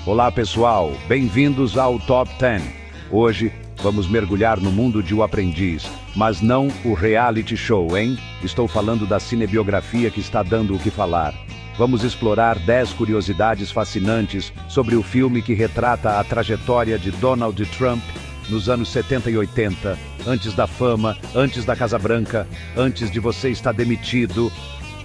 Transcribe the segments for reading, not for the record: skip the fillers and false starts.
Olá pessoal, bem-vindos ao Top 10. Hoje vamos mergulhar no mundo de O Aprendiz, mas não o reality show, hein? Estou falando da cinebiografia que está dando o que falar. Vamos explorar 10 curiosidades fascinantes sobre o filme que retrata a trajetória de Donald Trump nos anos 70 e 80, antes da fama, antes da Casa Branca, antes de você estar demitido.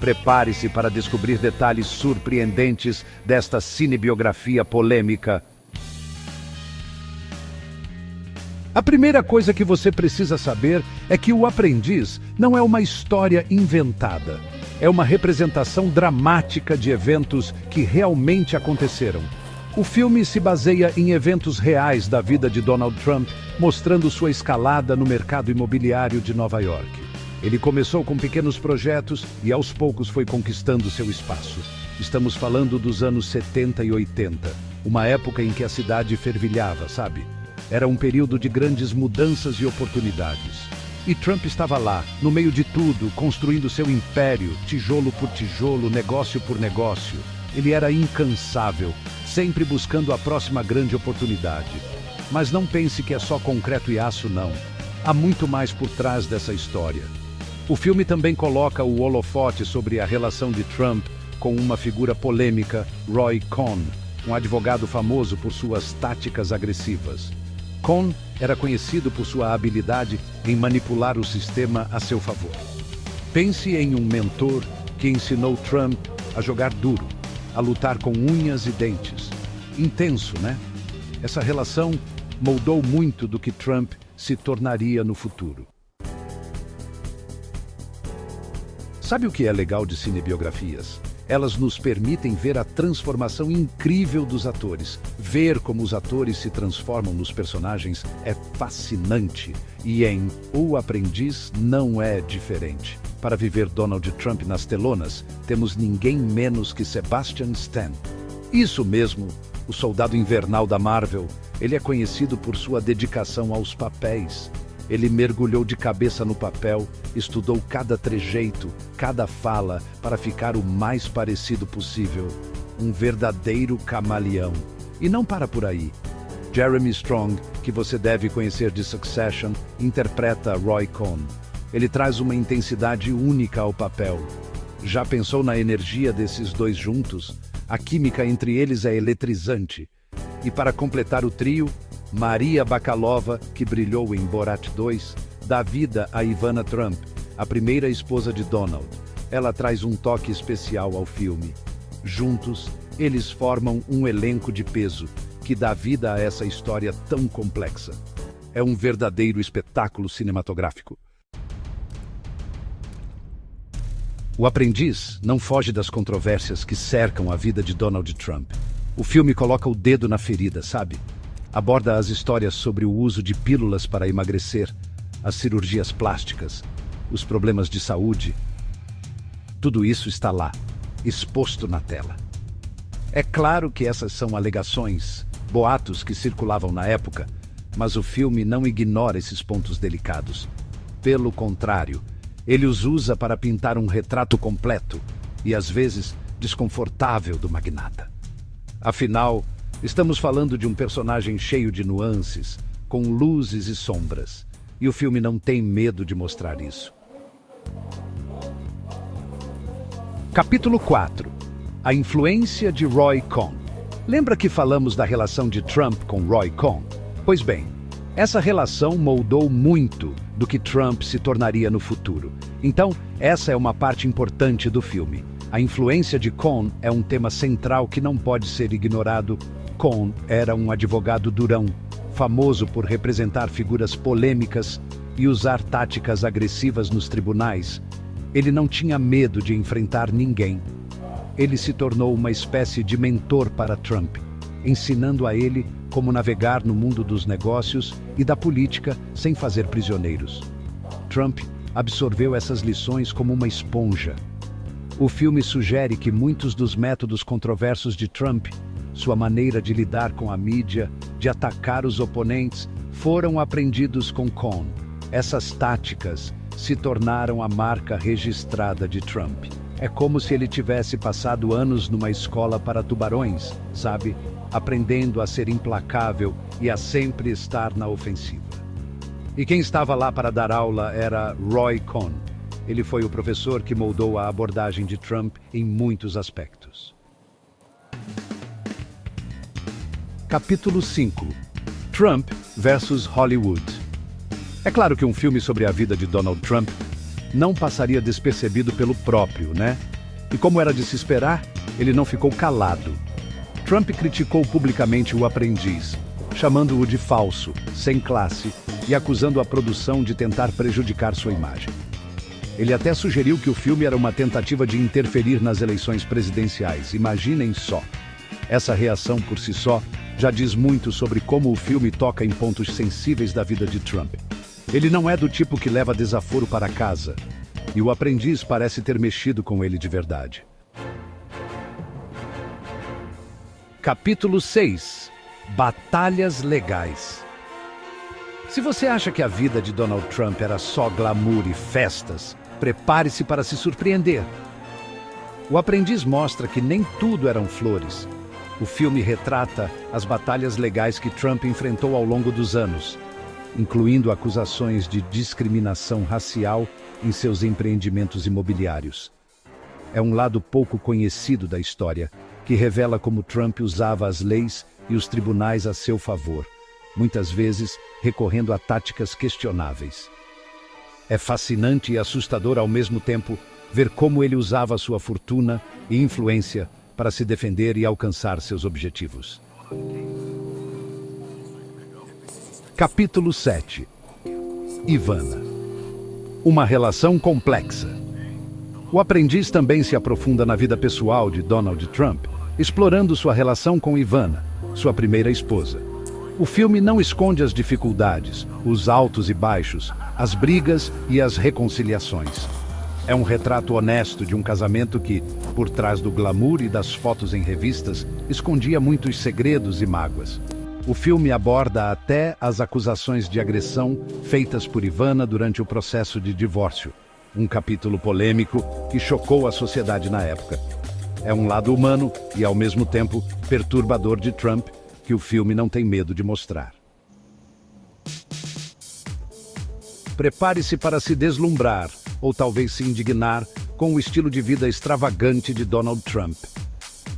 Prepare-se para descobrir detalhes surpreendentes desta cinebiografia polêmica. A primeira coisa que você precisa saber é que O Aprendiz não é uma história inventada. É uma representação dramática de eventos que realmente aconteceram. O filme se baseia em eventos reais da vida de Donald Trump, mostrando sua escalada no mercado imobiliário de Nova York. Ele começou com pequenos projetos e aos poucos foi conquistando seu espaço. Estamos falando dos anos 70 e 80, uma época em que a cidade fervilhava, sabe? Era um período de grandes mudanças e oportunidades. E Trump estava lá, no meio de tudo, construindo seu império, tijolo por tijolo, negócio por negócio. Ele era incansável, sempre buscando a próxima grande oportunidade. Mas não pense que é só concreto e aço, não. Há muito mais por trás dessa história. O filme também coloca o holofote sobre a relação de Trump com uma figura polêmica, Roy Cohn, um advogado famoso por suas táticas agressivas. Cohn era conhecido por sua habilidade em manipular o sistema a seu favor. Pense em um mentor que ensinou Trump a jogar duro, a lutar com unhas e dentes. Intenso, né? Essa relação moldou muito do que Trump se tornaria no futuro. Sabe o que é legal de cinebiografias? Elas nos permitem ver a transformação incrível dos atores. Ver como os atores se transformam nos personagens é fascinante. E em O Aprendiz não é diferente. Para viver Donald Trump nas telonas, temos ninguém menos que Sebastian Stan. Isso mesmo, o soldado invernal da Marvel. Ele é conhecido por sua dedicação aos papéis. Ele mergulhou de cabeça no papel, estudou cada trejeito, cada fala, para ficar o mais parecido possível. Um verdadeiro camaleão. E não para por aí. Jeremy Strong, que você deve conhecer de Succession, interpreta Roy Cohn. Ele traz uma intensidade única ao papel. Já pensou na energia desses dois juntos? A química entre eles é eletrizante. E para completar o trio, Maria Bakalova, que brilhou em Borat 2, dá vida a Ivana Trump, a primeira esposa de Donald. Ela traz um toque especial ao filme. Juntos, eles formam um elenco de peso, que dá vida a essa história tão complexa. É um verdadeiro espetáculo cinematográfico. O Aprendiz não foge das controvérsias que cercam a vida de Donald Trump. O filme coloca o dedo na ferida, sabe? Aborda as histórias sobre o uso de pílulas para emagrecer, as cirurgias plásticas, os problemas de saúde. Tudo isso está lá, exposto na tela. É claro que essas são alegações, boatos que circulavam na época, mas o filme não ignora esses pontos delicados. Pelo contrário, ele os usa para pintar um retrato completo e, às vezes, desconfortável do magnata. Afinal, estamos falando de um personagem cheio de nuances, com luzes e sombras, e o filme não tem medo de mostrar isso. Capítulo 4. A influência de Roy Cohn. Lembra que falamos da relação de Trump com Roy Cohn? Pois bem, essa relação moldou muito do que Trump se tornaria no futuro. Então, essa é uma parte importante do filme. A influência de Cohn é um tema central que não pode ser ignorado. Cohn era um advogado durão, famoso por representar figuras polêmicas e usar táticas agressivas nos tribunais. Ele não tinha medo de enfrentar ninguém. Ele se tornou uma espécie de mentor para Trump, ensinando a ele como navegar no mundo dos negócios e da política sem fazer prisioneiros. Trump absorveu essas lições como uma esponja. O filme sugere que muitos dos métodos controversos de Trump, sua maneira de lidar com a mídia, de atacar os oponentes, foram aprendidos com Cohn. Essas táticas se tornaram a marca registrada de Trump. É como se ele tivesse passado anos numa escola para tubarões, sabe? Aprendendo a ser implacável e a sempre estar na ofensiva. E quem estava lá para dar aula era Roy Cohn. Ele foi o professor que moldou a abordagem de Trump em muitos aspectos. Capítulo 5. Trump versus Hollywood. É claro que um filme sobre a vida de Donald Trump não passaria despercebido pelo próprio, né? E como era de se esperar, ele não ficou calado. Trump criticou publicamente O Aprendiz, chamando-o de falso, sem classe e acusando a produção de tentar prejudicar sua imagem. Ele até sugeriu que o filme era uma tentativa de interferir nas eleições presidenciais. Imaginem só. Essa reação por si só já diz muito sobre como o filme toca em pontos sensíveis da vida de Trump. Ele não é do tipo que leva desaforo para casa, e O Aprendiz parece ter mexido com ele de verdade. Capítulo 6. Batalhas legais. Se você acha que a vida de Donald Trump era só glamour e festas, prepare-se para se surpreender. O Aprendiz mostra que nem tudo eram flores. O filme retrata as batalhas legais que Trump enfrentou ao longo dos anos, incluindo acusações de discriminação racial em seus empreendimentos imobiliários. É um lado pouco conhecido da história, que revela como Trump usava as leis e os tribunais a seu favor, muitas vezes recorrendo a táticas questionáveis. É fascinante e assustador ao mesmo tempo ver como ele usava sua fortuna e influência para se defender e alcançar seus objetivos. Capítulo 7. Ivana. Uma relação complexa. O Aprendiz também se aprofunda na vida pessoal de Donald Trump, explorando sua relação com Ivana, sua primeira esposa. O filme não esconde as dificuldades, os altos e baixos, as brigas e as reconciliações. É um retrato honesto de um casamento que, por trás do glamour e das fotos em revistas, escondia muitos segredos e mágoas. O filme aborda até as acusações de agressão feitas por Ivana durante o processo de divórcio, um capítulo polêmico que chocou a sociedade na época. É um lado humano e, ao mesmo tempo, perturbador de Trump, que o filme não tem medo de mostrar. Prepare-se para se deslumbrar, ou talvez se indignar, com o estilo de vida extravagante de Donald Trump.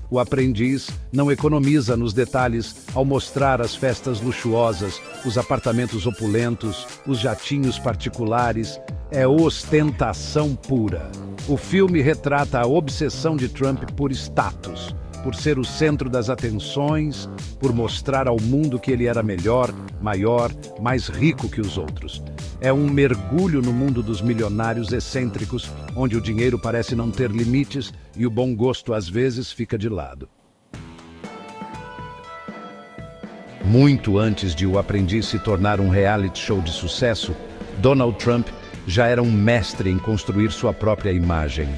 O Aprendiz não economiza nos detalhes ao mostrar as festas luxuosas, os apartamentos opulentos, os jatinhos particulares. É ostentação pura. O filme retrata a obsessão de Trump por status, por ser o centro das atenções, por mostrar ao mundo que ele era melhor, maior, mais rico que os outros. É um mergulho no mundo dos milionários excêntricos, onde o dinheiro parece não ter limites e o bom gosto às vezes fica de lado. Muito antes de O Aprendiz se tornar um reality show de sucesso, Donald Trump já era um mestre em construir sua própria imagem.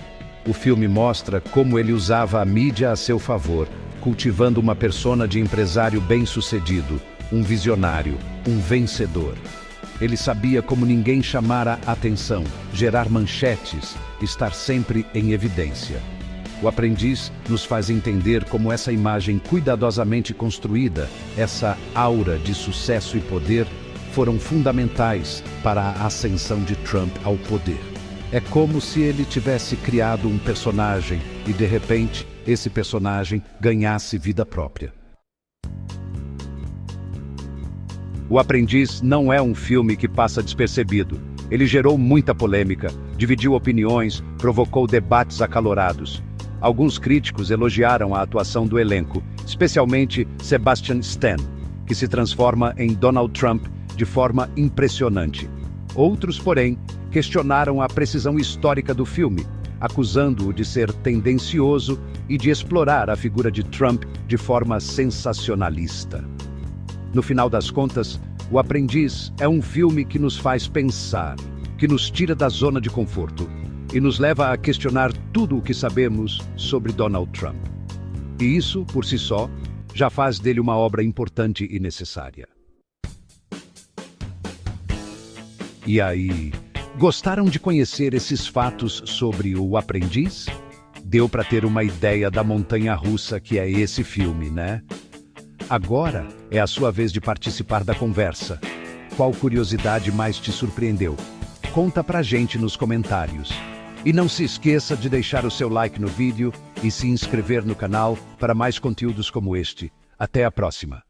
O filme mostra como ele usava a mídia a seu favor, cultivando uma persona de empresário bem-sucedido, um visionário, um vencedor. Ele sabia como ninguém chamar a atenção, gerar manchetes, estar sempre em evidência. O Aprendiz nos faz entender como essa imagem cuidadosamente construída, essa aura de sucesso e poder, foram fundamentais para a ascensão de Trump ao poder. É como se ele tivesse criado um personagem e, de repente, esse personagem ganhasse vida própria. O Aprendiz não é um filme que passa despercebido. Ele gerou muita polêmica, dividiu opiniões, provocou debates acalorados. Alguns críticos elogiaram a atuação do elenco, especialmente Sebastian Stan, que se transforma em Donald Trump de forma impressionante. Outros, porém, questionaram a precisão histórica do filme, acusando-o de ser tendencioso e de explorar a figura de Trump de forma sensacionalista. No final das contas, O Aprendiz é um filme que nos faz pensar, que nos tira da zona de conforto e nos leva a questionar tudo o que sabemos sobre Donald Trump. E isso, por si só, já faz dele uma obra importante e necessária. E aí, gostaram de conhecer esses fatos sobre O Aprendiz? Deu para ter uma ideia da montanha-russa que é esse filme, né? Agora é a sua vez de participar da conversa. Qual curiosidade mais te surpreendeu? Conta pra gente nos comentários. E não se esqueça de deixar o seu like no vídeo e se inscrever no canal para mais conteúdos como este. Até a próxima!